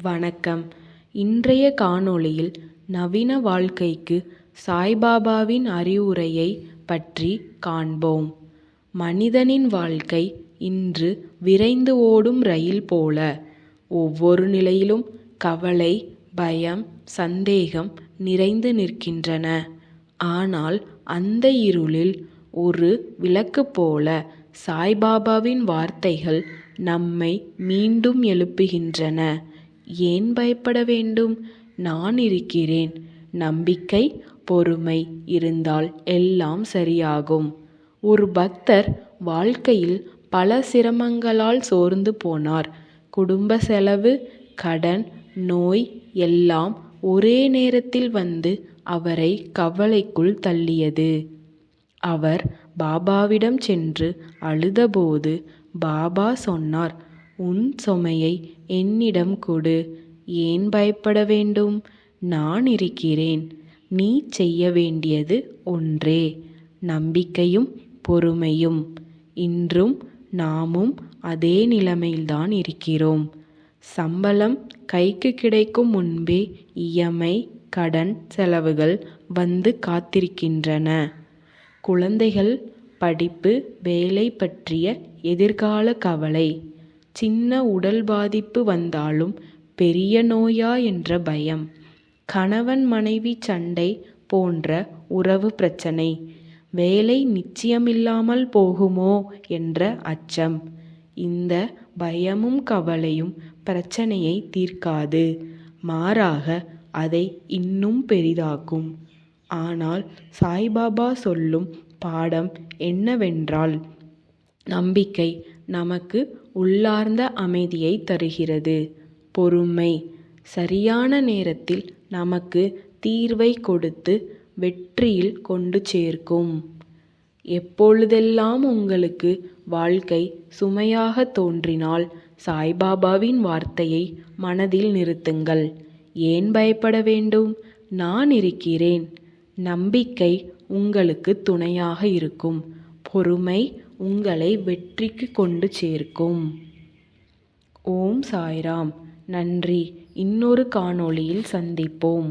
வணக்கம். இன்றைய காணொளியில் நவீன வாழ்க்கைக்கு சாய்பாபாவின் அறிவுரையை பற்றி காண்போம். மனிதனின் வாழ்க்கை இன்று விரைந்து ஓடும் ரயில் போல. ஒவ்வொரு நிலையிலும் கவலை, பயம், சந்தேகம் நிறைந்து நிற்கின்றன. ஆனால் அந்த இருளில் ஒரு விளக்கு போல சாய்பாபாவின் வார்த்தைகள் நம்மை மீண்டும் எழுப்புகின்றன. ஏன் பயப்பட வேண்டும்? நான் இருக்கிறேன். நம்பிக்கை, பொறுமை இருந்தால் எல்லாம் சரியாகும். ஒரு பக்தர் வாழ்க்கையில் பல சிரமங்களால் சோர்ந்து போனார். குடும்ப செலவு, கடன், நோய் எல்லாம் ஒரே நேரத்தில் வந்து அவரை கவலைக்குள் தள்ளியது. அவர் பாபாவிடம் சென்று அழுதபோது பாபா சொன்னார், உன் சுமையை என்னிடம் கொடு. ஏன் பயப்பட வேண்டும்? நான் இருக்கிறேன். நீ செய்ய வேண்டியது ஒன்றே, நம்பிக்கையும் பொறுமையும். இன்றும் நாமும் அதே நிலைமையில்தான் இருக்கிறோம். சம்பளம் கைக்கு கிடைக்கும் முன்பே இஎம்ஐ, கடன் செலவுகள் வந்து காத்திருக்கின்றன. குழந்தைகள் படிப்பு, வேலை பற்றிய எதிர்கால கவலை. சின்ன உடல் பாதிப்பு வந்தாலும் பெரிய நோயா என்ற பயம். கணவன் மனைவி சண்டை போன்ற உறவு பிரச்சனை. வேலை நிச்சயமில்லாமல் போகுமோ என்ற அச்சம். இந்த பயமும் கவலையும் பிரச்சனையை தீர்க்காது, மாறாக அதை இன்னும் பெரிதாக்கும். ஆனால் சாய்பாபா சொல்லும் பாடம் என்னவென்றால், நம்பிக்கை நமக்கு உள்ளார்ந்த அமைதியை தருகிறது. பொறுமை சரியான நேரத்தில் நமக்கு தீர்வை கொடுத்து வெற்றியில் கொண்டு சேர்க்கும். எப்பொழுதெல்லாம் உங்களுக்கு வாழ்க்கை சுமையாக தோன்றினால் சாய்பாபாவின் வார்த்தையை மனதில் நிறுத்துங்கள். ஏன் பயப்பட வேண்டும்? நான் இருக்கிறேன். நம்பிக்கை உங்களுக்கு துணையாக இருக்கும். பொறுமை உங்களை வெற்றிக்கு கொண்டு சேர்க்கும். ஓம் சாய்ராம். நன்றி. இன்னொரு காணொளியில் சந்திப்போம்.